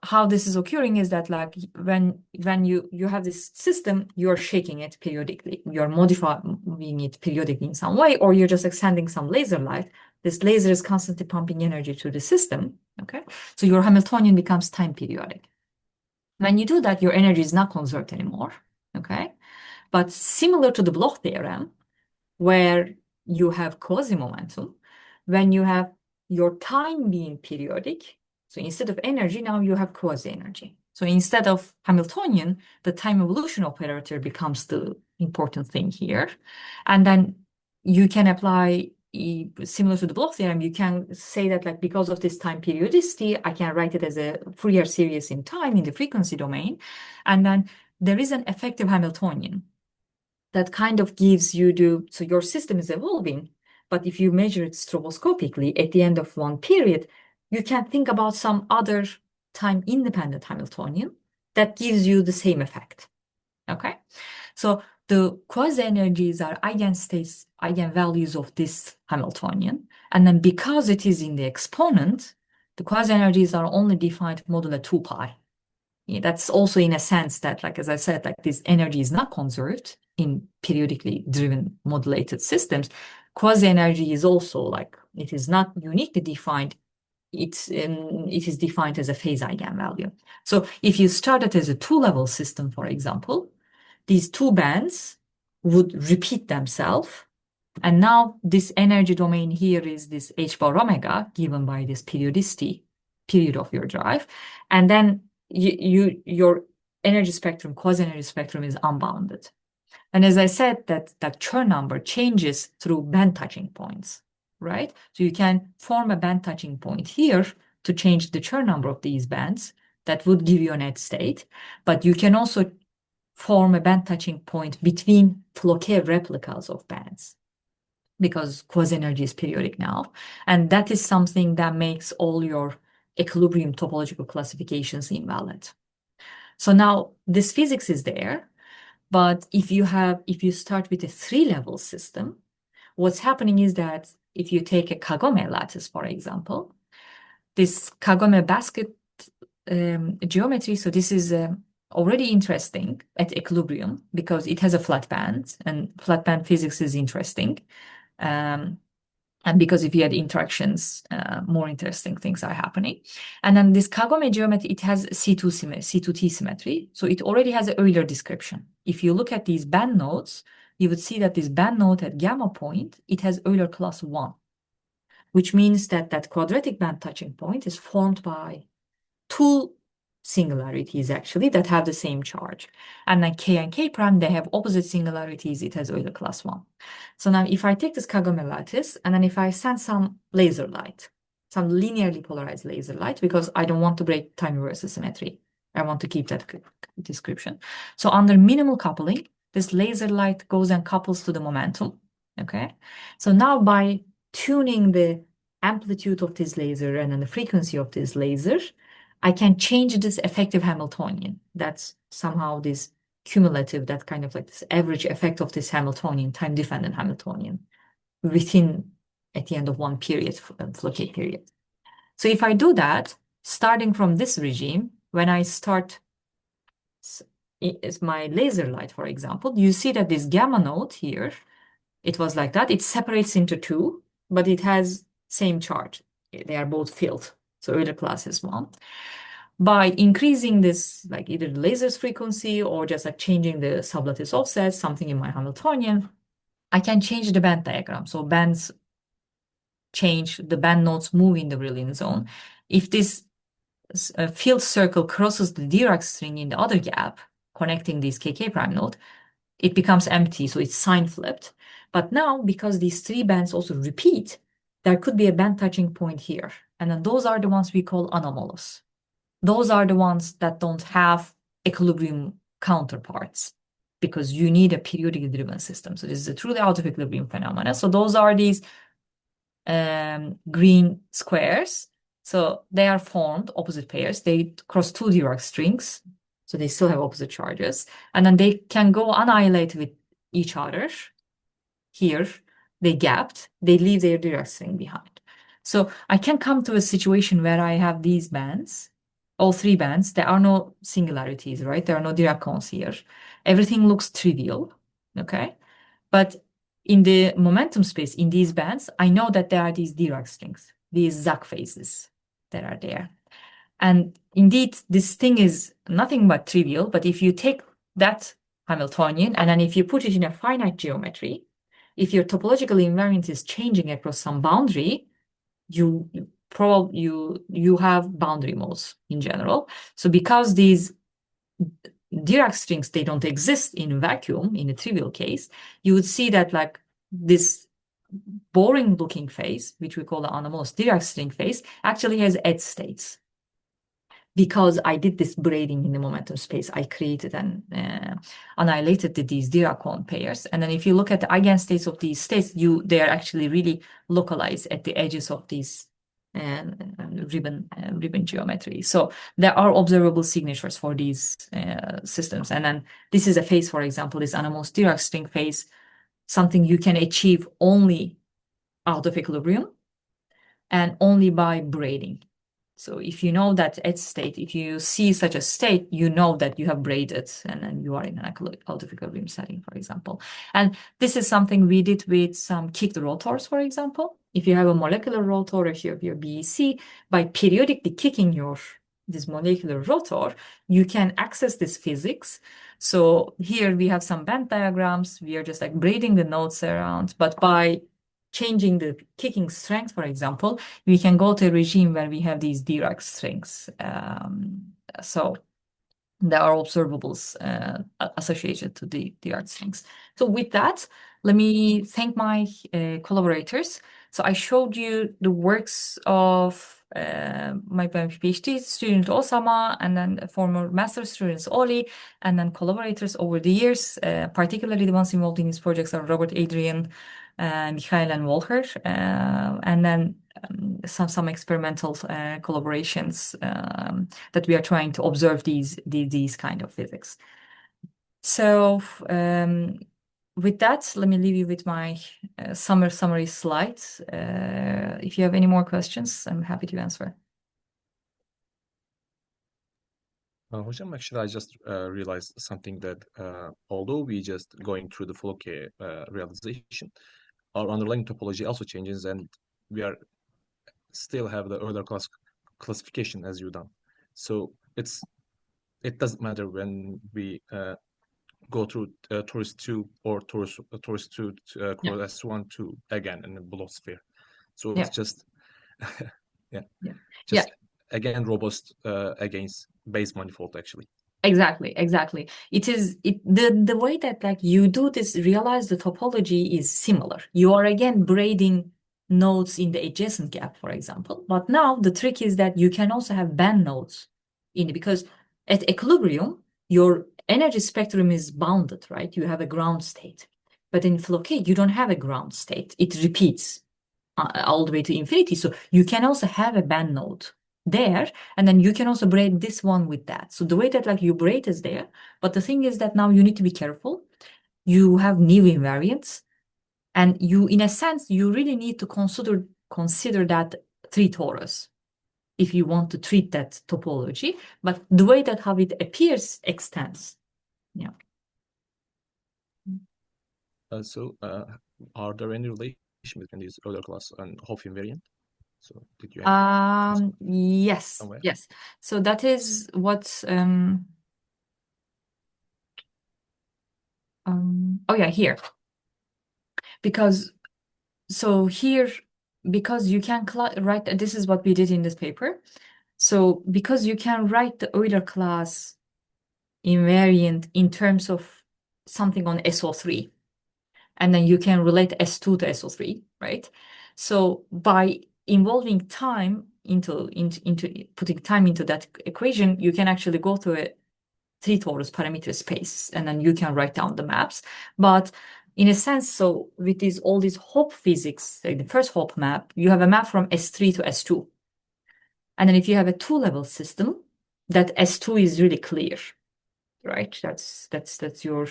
How this is occurring is that when you have this system, you're shaking it periodically, you're modifying it periodically in some way, or you're just sending some laser light. This laser is constantly pumping energy to the system, okay? So your Hamiltonian becomes time periodic. When you do that, your energy is not conserved anymore, okay? But similar to the Bloch theorem, where you have quasi-momentum, when you have your time being periodic. So instead of energy, now you have quasi-energy. So instead of Hamiltonian, the time evolution operator becomes the important thing here. And then you can apply, similar to the Bloch theorem, you can say that like because of this time periodicity, I can write it as a Fourier series in time in the frequency domain. And then there is an effective Hamiltonian that kind of gives you so your system is evolving, but if you measure it stroboscopically at the end of one period, you can think about some other time-independent Hamiltonian that gives you the same effect, okay? So the quasi-energies are eigenstates, eigenvalues of this Hamiltonian, and then because it is in the exponent, the quasi-energies are only defined modulo 2 pi. Yeah, that's also in a sense that, like as I said, like this energy is not conserved in periodically driven modulated systems. Quasi-energy is also like, it is not uniquely defined. It is defined as a phase eigenvalue. So if you started as a two-level system, for example, these two bands would repeat themselves. And now this energy domain here is this h bar omega given by this periodicity period of your drive. And then your energy spectrum, quasi-energy spectrum is unbounded. And as I said, that Chern number changes through band touching points, right? So you can form a band touching point here to change the Chern number of these bands. That would give you a net state. But you can also form a band touching point between Floquet replicas of bands, because quasi-energy is periodic now. And that is something that makes all your equilibrium topological classifications invalid. So now this physics is there, but if you start with a three-level system, what's happening is that if you take a Kagome lattice, for example, this Kagome basket geometry, so this is already interesting at equilibrium because it has a flat band, and flat band physics is interesting. And because if you had interactions, more interesting things are happening. And then this Kagome geometry, it has C2T symmetry. So it already has an Euler description. If you look at these band nodes, you would see that this band node at gamma point, it has Euler class 1, which means that that quadratic band touching point is formed by two singularities actually that have the same charge. And then K and K prime, they have opposite singularities. It has Euler class 1. So now if I take this Kagome lattice and then if I send some laser light, some linearly polarized laser light, because I don't want to break time reversal symmetry. I want to keep that description. So under minimal coupling, this laser light goes and couples to the momentum, okay? So now by tuning the amplitude of this laser and then the frequency of this laser, I can change this effective Hamiltonian. That's somehow this cumulative, that kind of like this average effect of this Hamiltonian, time-dependent Hamiltonian within, at the end of one period, Floquet period. So if I do that, starting from this regime, when I start is my laser light, for example, you see that this gamma node here, it was like that. It separates into two, but it has same charge. They are both filled. So Euler class is 1. By increasing this, like either the laser's frequency or just like changing the sublattice offset, something in my Hamiltonian, I can change the band diagram. So bands change, the band nodes move in the Brillouin zone. If this field circle crosses the Dirac string in the other gap, connecting this KK prime node, it becomes empty, so it's sign flipped. But now, because these three bands also repeat, there could be a band touching point here. And then those are the ones we call anomalous. Those are the ones that don't have equilibrium counterparts because you need a periodically driven system. So this is a truly out of equilibrium phenomena. So those are these green squares. So they are formed opposite pairs. They cross two Dirac strings. So they still have opposite charges. And then they can go annihilate with each other. Here, they gapped. They leave their Dirac string behind. So I can come to a situation where I have these bands, all three bands. There are no singularities, right? There are no Dirac cones here. Everything looks trivial, okay? But in the momentum space, in these bands, I know that there are these Dirac strings, these Zach phases that are there. And indeed, this thing is nothing but trivial. But if you take that Hamiltonian and then if you put it in a finite geometry, if your topological invariant is changing across some boundary, you have boundary modes in general. So because these Dirac strings, they don't exist in vacuum in a trivial case, you would see that like this boring looking phase, which we call the anomalous Dirac string phase, actually has edge states. Because I did this braiding in the momentum space, I created and annihilated these Dirac cone pairs. And then if you look at the eigenstates of these states, they are actually really localized at the edges of these ribbon geometry. So there are observable signatures for these systems. And then this is a phase, for example, this anomalous Dirac string phase, something you can achieve only out of equilibrium and only by braiding. So if you know that edge state, if you see such a state, you know that you have braided and then you are in an out of equilibrium setting, for example. And this is something we did with some kicked rotors, for example. If you have a molecular rotor, if you have your BEC, by periodically kicking this molecular rotor, you can access this physics. So here we have some band diagrams. We are just like braiding the nodes around, but by changing the kicking strength, for example, we can go to a regime where we have these Dirac strings. So there are observables associated to the Dirac strings. So with that, let me thank my collaborators. So I showed you the works of my PhD student Osama, and then former master students Oli, and then collaborators over the years, particularly the ones involved in these projects are Robert Adrian, Michael and Walker, and then some experimental collaborations that we are trying to observe these kind of physics. So with that, let me leave you with my summary slides. If you have any more questions, I'm happy to answer. Hocam, actually, I just realized something that although we just going through the Floquet realization, our underlying topology also changes, and we are still have the Euler classification as you done. So it doesn't matter when we go through torus 2 or torus 2 cross S1 2 again in the below sphere. So it's just again robust against base manifold actually. Exactly. The way that like you do this, realize the topology is similar. You are again braiding nodes in the adjacent gap, for example. But now the trick is that you can also have band nodes because at equilibrium, your energy spectrum is bounded, right? You have a ground state. But in Floquet, you don't have a ground state. It repeats all the way to infinity. So you can also have a band node there, and then you can also braid this one with that. So the way that like you braid is there, but the thing is that now you need to be careful. You have new invariants, and you, in a sense, you really need to consider that 3 torus if you want to treat that topology. But the way that how it appears extends. Yeah. So are there any relation between these Euler class and Hopf invariant? So did you yes. So that is what here. Because you can write, this is what we did in this paper. So because you can write the Euler class invariant in terms of something on SO3, and then you can relate S2 to SO3, right? So by involving time into putting time into that equation, you can actually go to a 3 torus parameter space, and then you can write down the maps. But in a sense, so with all these Hopf physics, like the first Hopf map, you have a map from S3 to S2. And then if you have a 2-level system, that S2 is really clear, right? That's your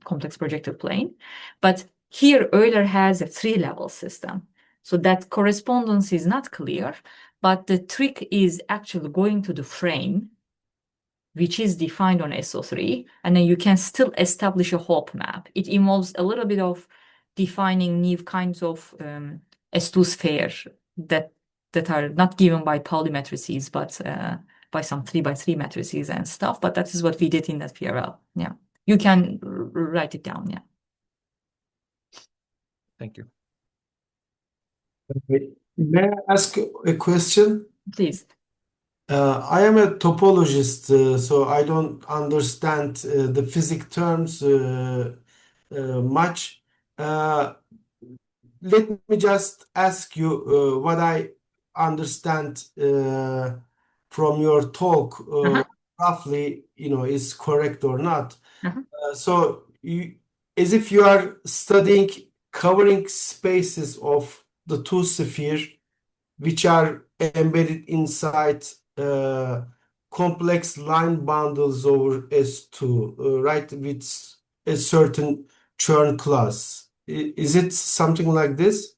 complex projective plane. But here Euler has a 3-level system. So that correspondence is not clear, but the trick is actually going to the frame, which is defined on SO3, and then you can still establish a Hopf map. It involves a little bit of defining new kinds of S2 sphere that are not given by Pauli matrices, but by some 3x3 matrices and stuff. But that is what we did in that PRL. Yeah, you can write it down. Yeah. Thank you. May I ask a question? Please. I am a topologist, so I don't understand the physics terms much. Let me just ask you what I understand from your talk, roughly, is correct or not. So, as if you are studying covering spaces of the two spheres, which are embedded inside complex line bundles over S2, right, with a certain Chern class. Is it something like this?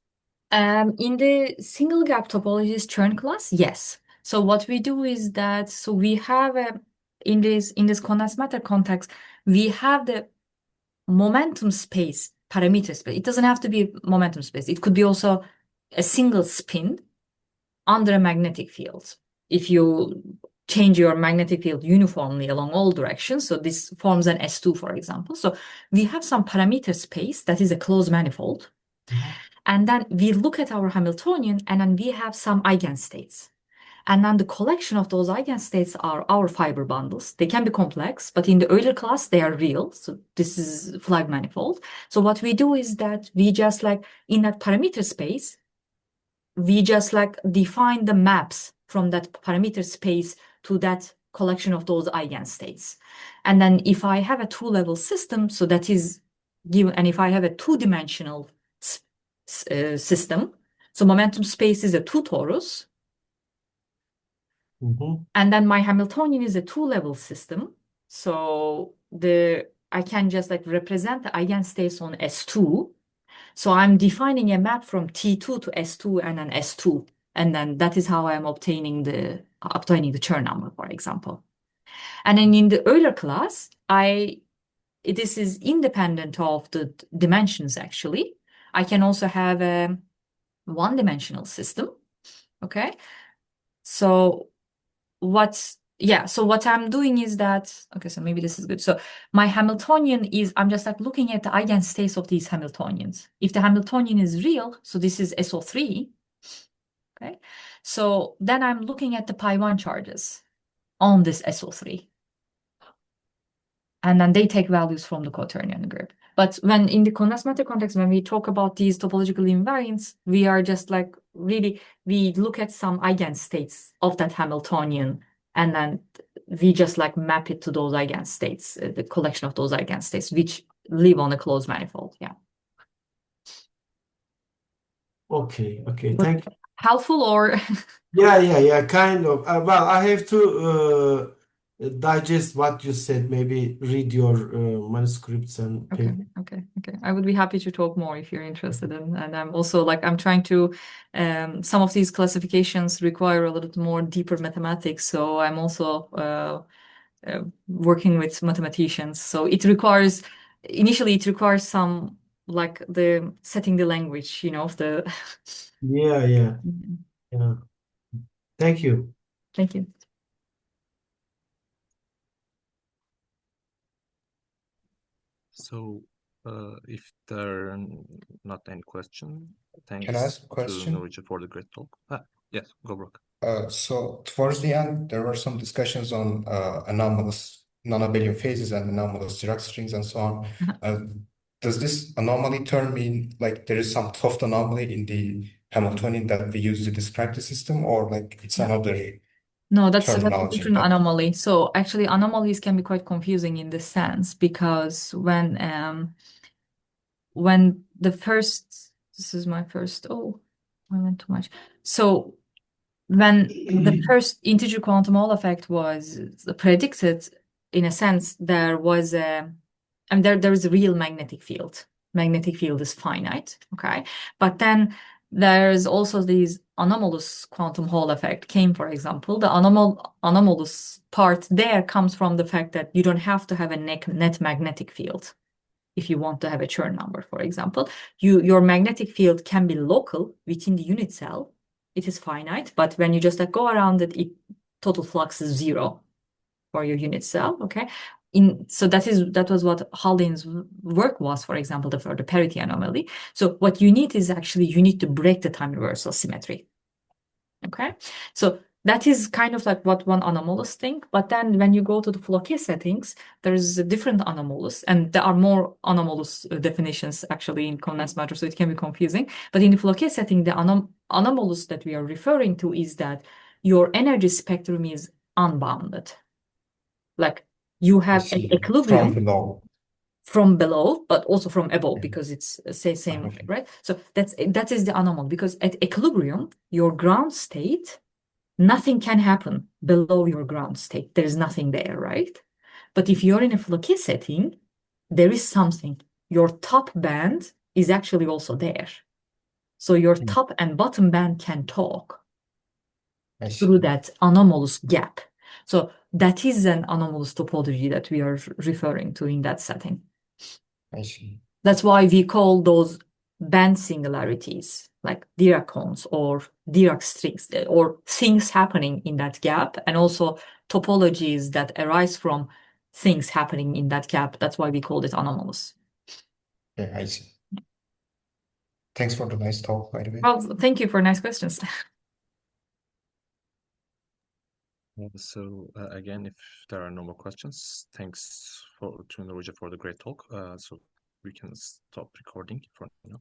In the single gap topologies Chern class, yes. So what we do is that, so we have in this condensed matter context, we have the momentum space, parameter space. It doesn't have to be momentum space. It could be also a single spin under a magnetic field. If you change your magnetic field uniformly along all directions, so this forms an S2, for example. So we have some parameter space that is a closed manifold. And then we look at our Hamiltonian, and then we have some eigenstates. And then the collection of those eigenstates are our fiber bundles. They can be complex, but in the Euler class, they are real. So this is flag manifold. So what we do is that we just in that parameter space, we just define the maps from that parameter space to that collection of those eigenstates. And then if I have a two-level system, so that is given, and if I have a two-dimensional system, so momentum space is a two torus, and then my Hamiltonian is a two-level system. So I can just represent the eigenstates on S2. So I'm defining a map from T2 to S2 and then S2. And then that is how I'm obtaining the Chern number, for example. And then in the Euler class, this is independent of the dimensions, actually. I can also have a one-dimensional system. Okay. So what I'm doing is that, okay, so maybe this is good. So my Hamiltonian is, I'm just looking at the eigenstates of these Hamiltonians. If the Hamiltonian is real, so this is SO3, okay? So then I'm looking at the pi1 charges on this SO3. And then they take values from the quaternion group. But when in the condensed matter context, when we talk about these topological invariants, we are just really, we look at some eigenstates of that Hamiltonian, and then we just map it to those eigenstates, the collection of those eigenstates, which live on a closed manifold. Yeah. Okay. Thank you. Helpful or? Yeah, kind of. Well, I have to digest what you said, maybe read your manuscripts and Okay. I would be happy to talk more if you're interested in. And I'm also I'm trying to, some of these classifications require a little more deeper mathematics. So I'm also working with mathematicians. So initially it requires some the setting the language, of the. Yeah. Thank you. Thank you. So, if there are not any questions, thanks Can I ask a to question? Nur for the great talk. Yes, go, Brock. So towards the end, there were some discussions on anomalous non-Abelian phases and anomalous Dirac strings and so on. Does this anomaly term mean there is some Toft anomaly in the Hamiltonian that we use to describe the system, or it's another No, that's a terminology? different anomaly. So actually anomalies can be quite confusing in this sense, because when the first, this is my first, I went too much. So when the first integer quantum Hall effect was predicted, in a sense, there was there is a real magnetic field. Magnetic field is finite, okay? But then there's also these anomalous quantum Hall effect came, for example. The anomalous part there comes from the fact that you don't have to have a net magnetic field if you want to have a Chern number, for example. Your magnetic field can be local within the unit cell. It is finite, but when you just go around it, total flux is 0 for your unit cell, okay? So that was what Haldane's work was, for example, for the parity anomaly. So what you need is actually you need to break the time reversal symmetry. Okay, so that is kind of like what one anomalous thing. But then when you go to the Floquet settings, there is a different anomalous, and there are more anomalous definitions actually in condensed matter, so it can be confusing. But in the Floquet setting, the anomalous that we are referring to is that your energy spectrum is unbounded. Like you have an equilibrium from below, but also from above, because it's same, right? So that is the anomaly, because at equilibrium, your ground state, nothing can happen below your ground state. There is nothing there, right? But if you're in a Floquet setting, there is something. Your top band is actually also there. So your top and bottom band can talk through that anomalous gap. So that is an anomalous topology that we are referring to in that setting. I see. That's why we call those band singularities, like Dirac cones or Dirac strings, or things happening in that gap, and also topologies that arise from things happening in that gap. That's why we call it anomalous. Yeah, I see. Thanks for the nice talk, by the way. Well, thank you for nice questions. So again, if there are no more questions, thanks to Nur for the great talk. So we can stop recording for now.